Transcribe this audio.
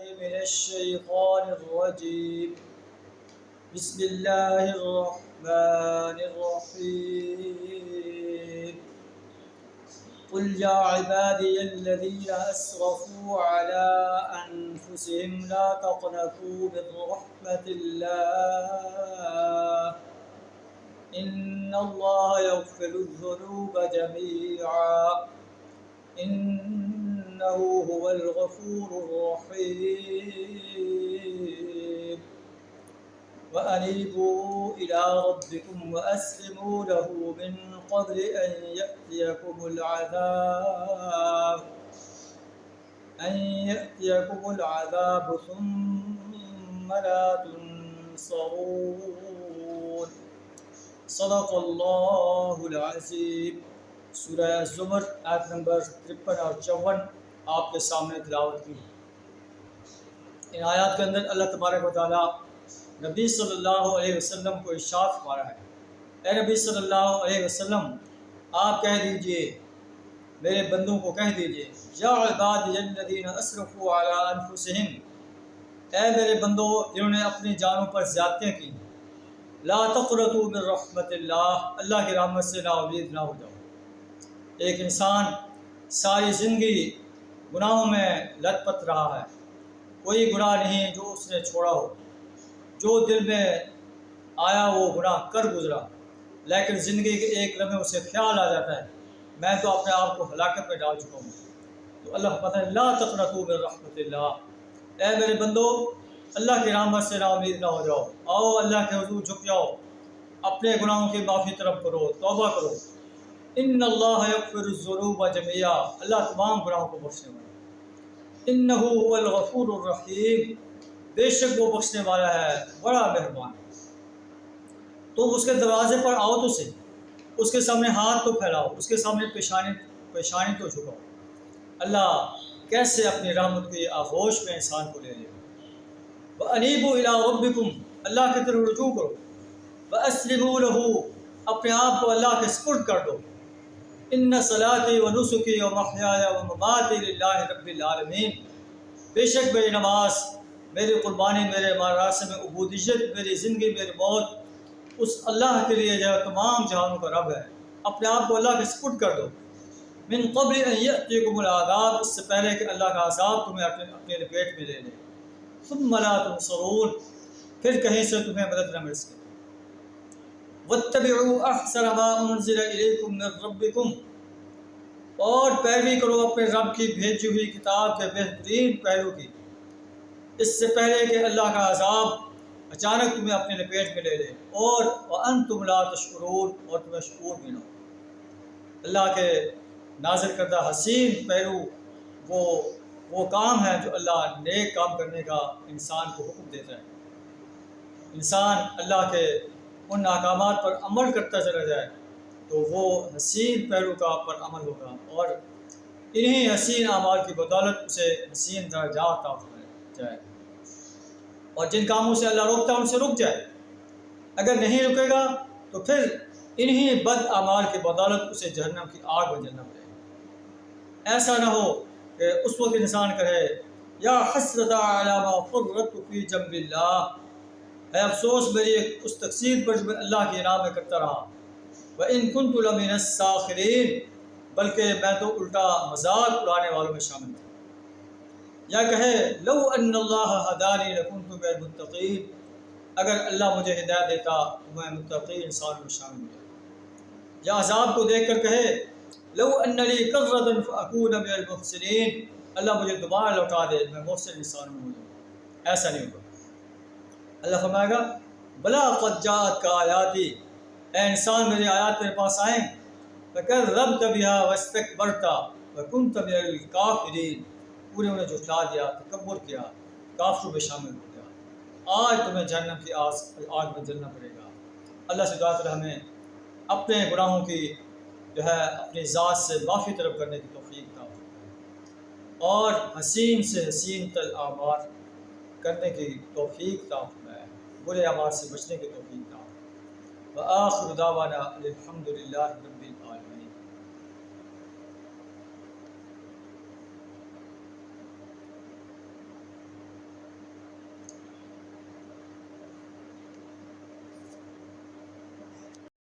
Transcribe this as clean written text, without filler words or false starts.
من الشيطان الرجيم بسم الله الرحمن الرحيم قل يا عبادي الذين أسرفوا على أنفسهم لا تقنطوا من رحمة الله إن الله يغفر الذنوب جميعا إنه هو الغفور الرحيم وأنيبوا إلى ربكم وأسلموا له من قبل أن يأتيكم العذاب ثم لا تنصرون صدق اللہ العظیم۔ سورہ زمر آیت نمبر 53 اور 54 آپ کے سامنے تلاوت کی۔ ان آیات کے اندر اللہ تبارک و تعالیٰ نبی صلی اللہ علیہ وسلم کو ارشاد فرما رہا ہے، اے نبی صلی اللہ علیہ وسلم آپ کہہ دیجئے، میرے بندوں کو کہہ دیجئے، یا عبادی الذین اسرفوا علی انفسہم، اے میرے بندوں جنہوں نے اپنی جانوں پر زیادتیاں کی، لا تقنطوا من رحمت اللہ، اللہ کی رحمت سے نا امید نہ ہو جاؤ۔ ایک انسان ساری زندگی گناہوں میں لت پت رہا ہے، کوئی گناہ نہیں جو اس نے چھوڑا ہو، جو دل میں آیا وہ گناہ کر گزرا، لیکن زندگی کے ایک لمحے اسے خیال آ جاتا ہے میں تو اپنے آپ کو ہلاکت میں ڈال چکا ہوں، تو اللہ پتہ ہے لا تقنطوا من رحمت اللہ، اے میرے بندو اللہ کی رحمت سے نا امید نہ ہو جاؤ، آؤ اللہ کے حضور جھک جاؤ، اپنے گناہوں کی معافی طلب کرو، توبہ کرو۔ ان اللہ یغفر الذنوب جميعا، اللہ تمام گناہوں کو بخشنے والا ہے۔ انہ هو الغفور الرحیم، بے شک وہ بخشنے والا ہے بڑا مہربان۔ تم اس کے دروازے پر آؤ تو صحیح، اس کے سامنے ہاتھ تو پھیلاؤ، اس کے سامنے پیشانی تو جھکاؤ۔ اللہ کیسے اپنی رحمت کی آغوش میں انسان کو لے لے۔ وَأَنِيبُوا إِلَىٰ رَبِّكُمْ، اللہ کی طرف رجوع کرو، وَأَسْلِمُوا لَهُ، اپنے آپ کو اللہ کے سپرد کر دو۔ إِنَّ صَلَاتِي وَنُسُكِي وَمَحْيَايَ وَمَمَاتِي لِلَّهِ رَبِّ الْعَالَمِينَ، بے شک میری نماز، میری قربانی، میرے مراسم عبودیت، میری زندگی، میری موت اس اللہ کے لیے جو تمام جہانوں کا رب ہے۔ اپنے آپ کو اللہ کے سپرد کر دو۔ من قبل ان یأتیکم العذاب، اس سے پہلے کہ اللہ کا عذاب تمہیں اپنے لپیٹ میں لے لے۔ ثم لا تنصرون، پھر کہیں سے تمہیں مدد نہ مل سکے۔ واتبعوا احسن ما انزل الیکم من ربکم، اور پیروی کرو اپنے رب کی بھیجی ہوئی کتاب کے بہترین پہلو کی، اس سے پہلے کہ اللہ کا عذاب اچانک تمہیں اپنے لپیٹ میں لے لے، اور وانتم لا تشعرون، اور تمہیں شعور بھی نہ ہو۔ اللہ کے نازل کردہ حسین پہلو وہ کام ہے جو اللہ نیک کام کرنے کا انسان کو حکم دیتا ہے۔ انسان اللہ کے ان احکامات پر عمل کرتا چلا جائے تو وہ حسین پہلو کا پر عمل ہوگا، اور انہی حسین اعمال کی بدولت اسے حسین درجات عطا جائے، اور جن کاموں سے اللہ روکتا ہے ان سے رک جائے۔ اگر نہیں رکے گا تو پھر انہی بد اعمال کی بدولت اسے جہنم کی آگ میں جلنا پڑے گا۔ ایسا نہ ہو کہ اس وقت انسان کہے یا حسرۃ علی ما فرطت فی جنب اللہ، ہے افسوس میری اس تقصیر پر جو میں اللہ کی راہ میں کرتا رہا، وَإِن كُنتُ لَمِنَ السَّاخِرِينَ، بلکہ میں تو الٹا مذاق اڑانے والوں میں شامل تھا۔ یا کہے لو ان اللہ ہدانی لکنت من المتقین، اگر اللہ مجھے ہدایت دیتا تو میں متقی انسان میں شامل ہو جاتا۔ یا عذاب کو دیکھ کر کہے لو ان لی کرۃ فاکون من المحسنین، اللہ مجھے دوبارہ لوٹا دے میں محسن انسان میں ہو جاؤں۔ ایسا نہیں ہوگا۔ اللہ فرمائے گا بلا قد جاءتک آیاتی، اے انسان میری آیات میرے پاس آئیں، فکذبت بها واستکبرت وکنت من الکافرین، پورے انہیں جھٹلا دیا، تکبر کیا، کافروں میں شامل ہو گیا۔ آج تمہیں جہنم کی آگ میں جلنا پڑے گا۔ اللہ سے دعا کرے ہمیں اپنے گناہوں کی جو ہے اپنی ذات سے معافی طلب کرنے کی توفیق عطا فرمائے، اور حسین سے حسین تر اعمال کرنے کی توفیق عطا فرمائے، برے اعمال سے بچنے کی توفیق عطا فرمائے۔ وآخر دعوانا الحمد للہ۔